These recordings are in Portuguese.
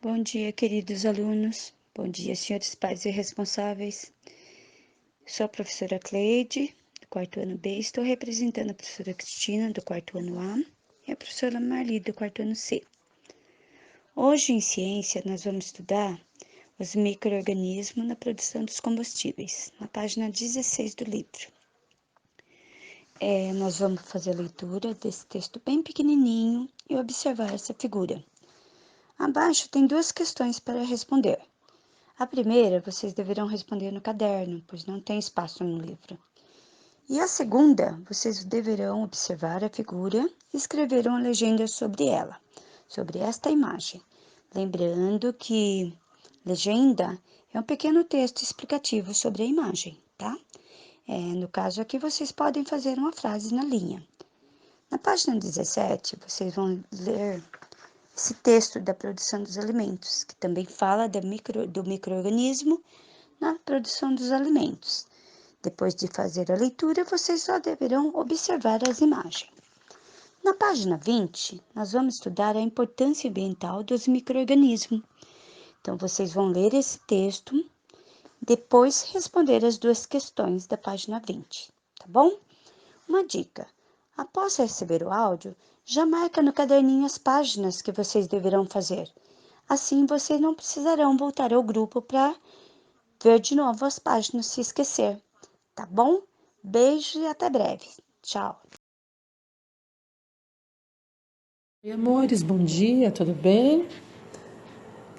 Bom dia, queridos alunos. Bom dia, senhores pais e responsáveis. Sou a professora Cleide, do quarto ano B. Estou representando a professora Cristina, do quarto ano A, e a professora Marli, do quarto ano C. Hoje, em ciência, nós vamos estudar os micro-organismos na produção dos combustíveis, na página 16 do livro. Nós vamos fazer a leitura desse texto bem pequenininho e observar essa figura. Abaixo tem duas questões para responder. A primeira, vocês deverão responder no caderno, pois não tem espaço no livro. E a segunda, vocês deverão observar a figura e escrever uma legenda sobre ela, sobre esta imagem. Lembrando que legenda é um pequeno texto explicativo sobre a imagem, tá? No caso aqui, vocês podem fazer uma frase na linha. Na página 17, vocês vão ler esse texto da produção dos alimentos, que também fala do micro-organismo na produção dos alimentos. Depois de fazer a leitura, vocês só deverão observar as imagens. Na página 20, nós vamos estudar a importância ambiental dos micro-organismos. Então, vocês vão ler esse texto, depois responder as duas questões da página 20, tá bom? Uma dica: após receber o áudio, já marca no caderninho as páginas que vocês deverão fazer. Assim, vocês não precisarão voltar ao grupo para ver de novo as páginas se esquecer, tá bom? Beijo e até breve. Tchau. Oi, amores, bom dia, tudo bem?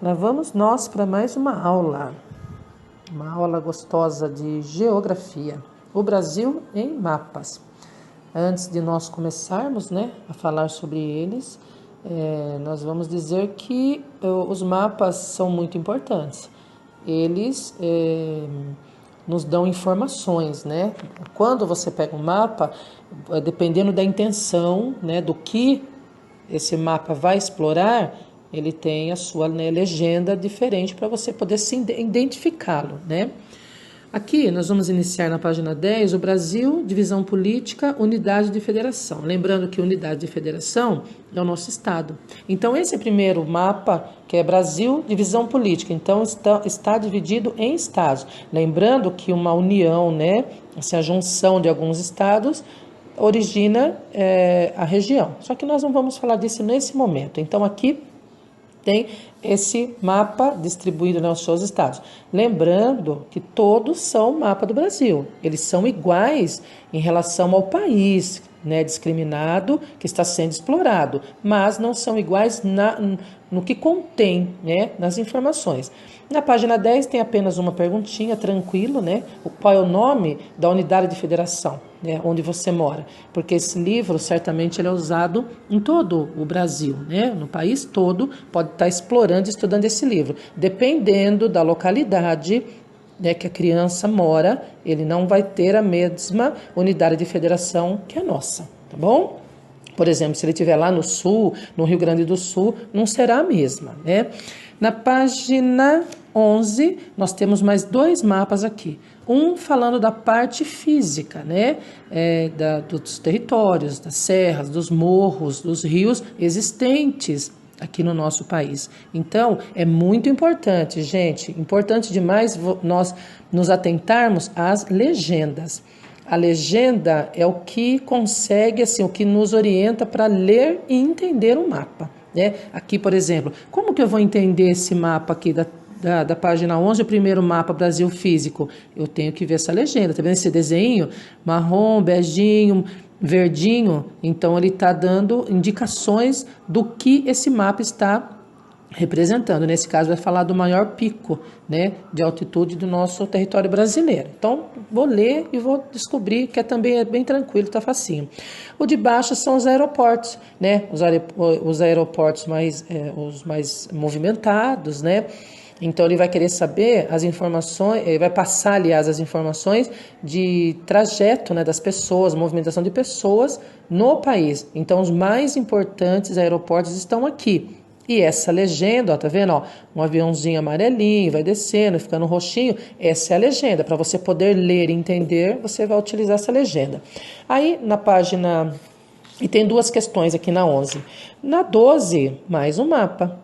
Lá vamos nós para mais uma aula gostosa de geografia, o Brasil em mapas. Antes de nós começarmos, a falar sobre eles, nós vamos dizer que os mapas são muito importantes. Eles nos dão informações, Quando você pega um mapa, dependendo da intenção, do que esse mapa vai explorar, ele tem a sua legenda diferente para você poder se identificá-lo, Aqui nós vamos iniciar na página 10, o Brasil, divisão política, unidade de federação. Lembrando que unidade de federação é o nosso estado. Então esse primeiro mapa, que é Brasil, divisão política, então está dividido em estados. Lembrando que uma união, assim, a junção de alguns estados, origina a região. Só que nós não vamos falar disso nesse momento. Então, aqui tem esse mapa distribuído nos seus estados. Lembrando que todos são o mapa do Brasil. Eles são iguais em relação ao país, discriminado, que está sendo explorado, mas não são iguais no que contém, nas informações. Na página 10 tem apenas uma perguntinha, tranquilo, Qual é o nome da unidade de federação, onde você mora? Porque esse livro, certamente, ele é usado em todo o Brasil, No país todo, pode estar explorando e estudando esse livro. Dependendo da localidade, que a criança mora, ele não vai ter a mesma unidade de federação que a nossa, tá bom? Por exemplo, se ele estiver lá no sul, no Rio Grande do Sul, não será a mesma, Na página 11, nós temos mais dois mapas aqui. Um falando da parte física, dos territórios, das serras, dos morros, dos rios existentes aqui no nosso país. Então, é muito importante, gente, importante demais nós nos atentarmos às legendas. A legenda é o que consegue, assim, o que nos orienta para ler e entender o mapa, Aqui, por exemplo, como que eu vou entender esse mapa aqui da página 11, o primeiro mapa Brasil físico? Eu tenho que ver essa legenda, tá vendo esse desenho? Marrom, beijinho, verdinho. Então, ele está dando indicações do que esse mapa está representando. Nesse caso, vai falar do maior pico, de altitude do nosso território brasileiro. Então, vou ler e vou descobrir que também é bem tranquilo, está facinho. O de baixo são os aeroportos, os aeroportos os mais movimentados, Então, ele vai querer saber as informações, ele vai passar, aliás, as informações de trajeto, das pessoas, movimentação de pessoas no país. Então, os mais importantes aeroportos estão aqui. E essa legenda, tá vendo? Um aviãozinho amarelinho, vai descendo, ficando roxinho. Essa é a legenda. Para você poder ler e entender, você vai utilizar essa legenda. Aí, na página... E tem duas questões aqui na 11. Na 12, mais um mapa,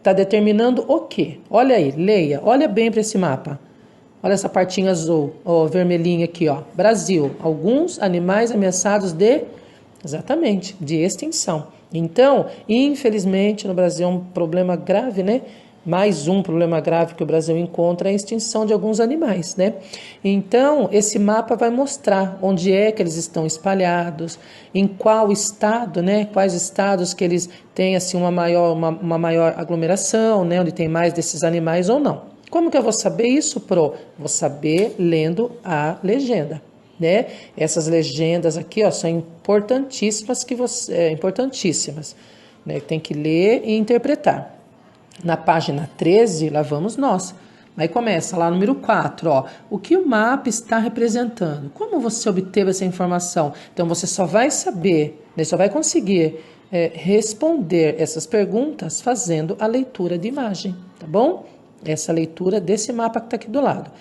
está determinando o quê? Olha aí, leia, olha bem para esse mapa. Olha essa partinha azul, ó, vermelhinha aqui, ó. Brasil, alguns animais ameaçados exatamente, de extinção. Então, infelizmente, no Brasil é um problema grave, né? Mais um problema grave que o Brasil encontra é a extinção de alguns animais, né? Então, esse mapa vai mostrar onde é que eles estão espalhados, em qual estado, né? Quais estados que eles têm, assim, uma maior aglomeração, né? Onde tem mais desses animais ou não. Como que eu vou saber isso, Pro? Vou saber lendo a legenda, né? Essas legendas aqui, ó, são importantíssimas importantíssimas, né? Tem que ler e interpretar. Na página 13, lá vamos nós. Aí começa lá, número 4, ó. O que o mapa está representando? Como você obteve essa informação? Então, você só vai saber, né, só vai conseguir responder essas perguntas fazendo a leitura de imagem, tá bom? Essa leitura desse mapa que está aqui do lado.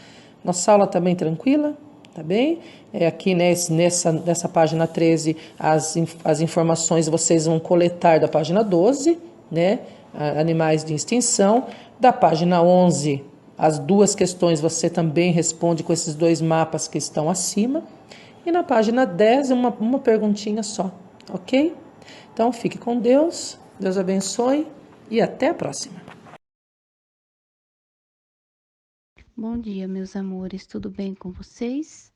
Nossa aula tá bem tranquila? Tá bem? Aqui nessa página 13, as informações vocês vão coletar da página 12, né? Animais de extinção. Da página 11, as duas questões você também responde com esses dois mapas que estão acima. E na página 10, uma perguntinha só, ok? Então, fique com Deus, Deus abençoe e até a próxima. Bom dia, meus amores, tudo bem com vocês?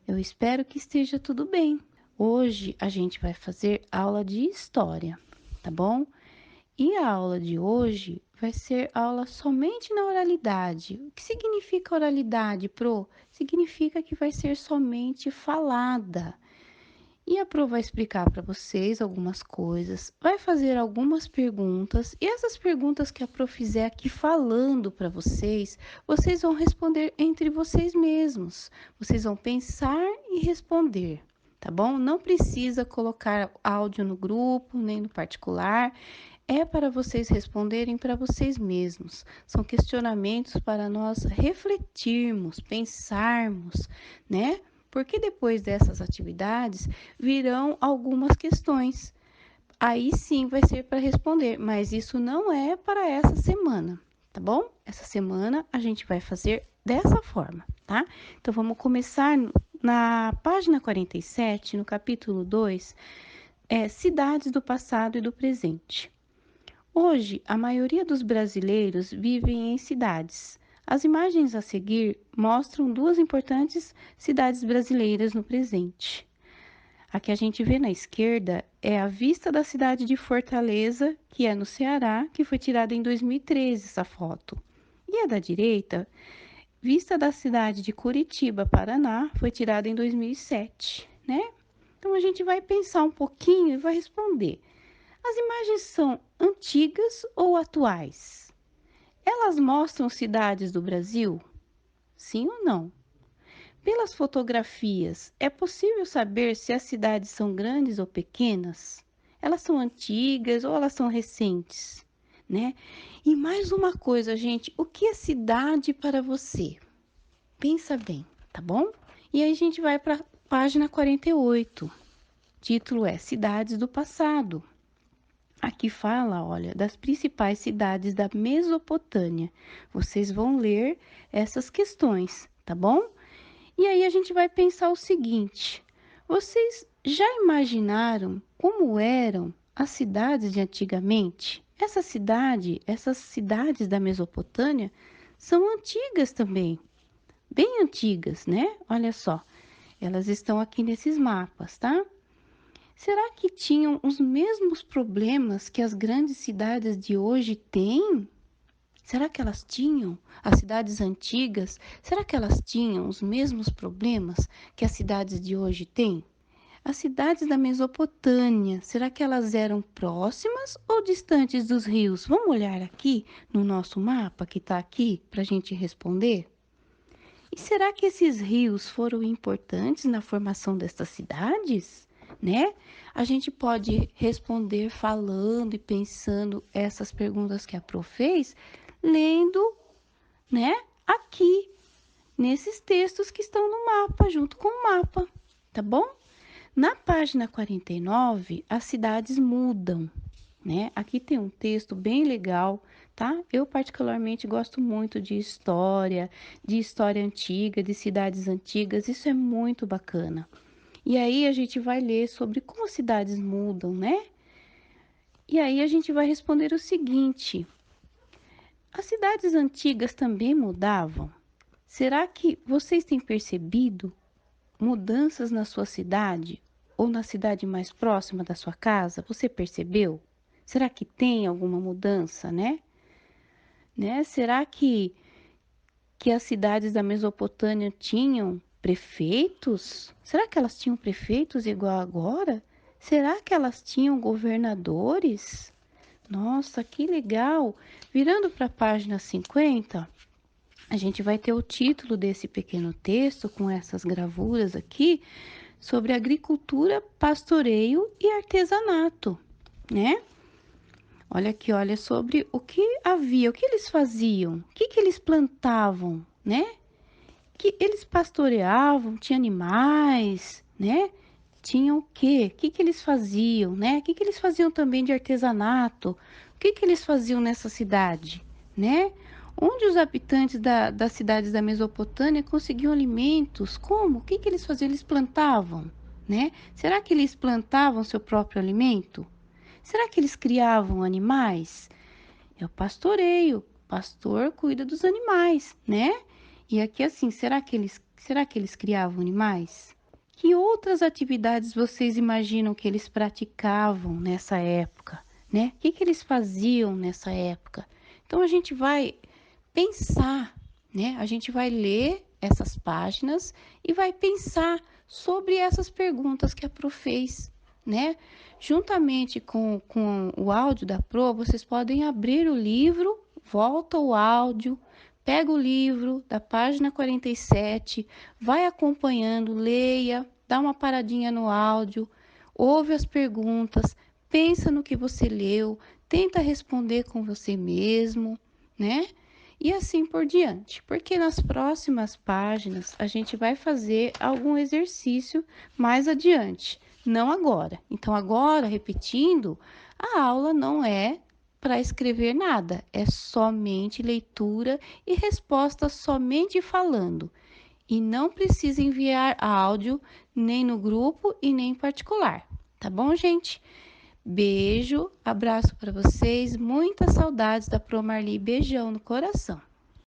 Eu espero que esteja tudo bem. Hoje a gente vai fazer aula de história, tá bom? E a aula de hoje vai ser aula somente na oralidade. O que significa oralidade, Pro? Significa que vai ser somente falada. E a Pro vai explicar para vocês algumas coisas, vai fazer algumas perguntas, e essas perguntas que a Pro fizer aqui falando para vocês, vocês vão responder entre vocês mesmos. Vocês vão pensar e responder, tá bom? Não precisa colocar áudio no grupo, nem no particular. É para vocês responderem para vocês mesmos. São questionamentos para nós refletirmos, pensarmos, né? Porque depois dessas atividades virão algumas questões. Aí sim vai ser para responder, mas isso não é para essa semana, tá bom? Essa semana a gente vai fazer dessa forma, tá? Então vamos começar na página 47, no capítulo 2, Cidades do passado e do presente. Hoje, a maioria dos brasileiros vivem em cidades. As imagens a seguir mostram duas importantes cidades brasileiras no presente. A que a gente vê na esquerda é a vista da cidade de Fortaleza, que é no Ceará, que foi tirada em 2013 essa foto. E a da direita, vista da cidade de Curitiba, Paraná, foi tirada em 2007, né? Então a gente vai pensar um pouquinho e vai responder. As imagens são antigas ou atuais? Elas mostram cidades do Brasil? Sim ou não? Pelas fotografias, é possível saber se as cidades são grandes ou pequenas? Elas são antigas ou elas são recentes, né? E mais uma coisa, gente, o que é cidade para você? Pensa bem, tá bom? E aí a gente vai para a página 48. O título é Cidades do Passado. Aqui fala, olha, das principais cidades da Mesopotâmia. Vocês vão ler essas questões, tá bom? E aí a gente vai pensar o seguinte: vocês já imaginaram como eram as cidades de antigamente? Essas cidades da Mesopotâmia são antigas também, bem antigas, né? Olha só, elas estão aqui nesses mapas, tá? Será que tinham os mesmos problemas que as grandes cidades de hoje têm? Será que elas tinham? As cidades antigas, será que elas tinham os mesmos problemas que as cidades de hoje têm? As cidades da Mesopotâmia, será que elas eram próximas ou distantes dos rios? Vamos olhar aqui no nosso mapa que está aqui para a gente responder? E será que esses rios foram importantes na formação destas cidades? Né? A gente pode responder falando e pensando essas perguntas que a Pro fez, lendo, né, aqui, nesses textos que estão no mapa, junto com o mapa, tá bom? Na página 49, as cidades mudam, né? Aqui tem um texto bem legal, tá? Eu particularmente gosto muito de história antiga, de cidades antigas, isso é muito bacana. E aí a gente vai ler sobre como as cidades mudam, né? E aí a gente vai responder o seguinte: as cidades antigas também mudavam? Será que vocês têm percebido mudanças na sua cidade ou na cidade mais próxima da sua casa? Você percebeu? Será que tem alguma mudança, né? Será que as cidades da Mesopotâmia tinham prefeitos? Será que elas tinham prefeitos igual agora? Será que elas tinham governadores? Nossa, que legal! Virando para a página 50, a gente vai ter o título desse pequeno texto com essas gravuras aqui sobre agricultura, pastoreio e artesanato, né? Olha aqui, olha sobre o que havia, o que eles faziam, o que eles plantavam, né? Que eles pastoreavam, tinha animais, né? Tinham o quê? O que eles faziam, né? O que eles faziam também de artesanato? O que eles faziam nessa cidade, né? Onde os habitantes das cidades da Mesopotâmia conseguiam alimentos? Como? O que eles faziam? Eles plantavam, né? Será que eles plantavam seu próprio alimento? Será que eles criavam animais? É o pastoreio. O pastor cuida dos animais, né? E aqui assim, será que eles criavam animais? Que outras atividades vocês imaginam que eles praticavam nessa época, né? O que eles faziam nessa época? Então a gente vai pensar, né? A gente vai ler essas páginas e vai pensar sobre essas perguntas que a Pro fez, né? Juntamente com o áudio da Pro, vocês podem abrir o livro, volta o áudio, pega o livro da página 47, vai acompanhando, leia, dá uma paradinha no áudio, ouve as perguntas, pensa no que você leu, tenta responder com você mesmo, né? E assim por diante, porque nas próximas páginas a gente vai fazer algum exercício mais adiante, não agora. Então, agora, repetindo, a aula não é para escrever nada, é somente leitura e resposta somente falando. E não precisa enviar áudio nem no grupo e nem em particular, tá bom, gente? Beijo, abraço para vocês, muitas saudades da Pro Marli, beijão no coração.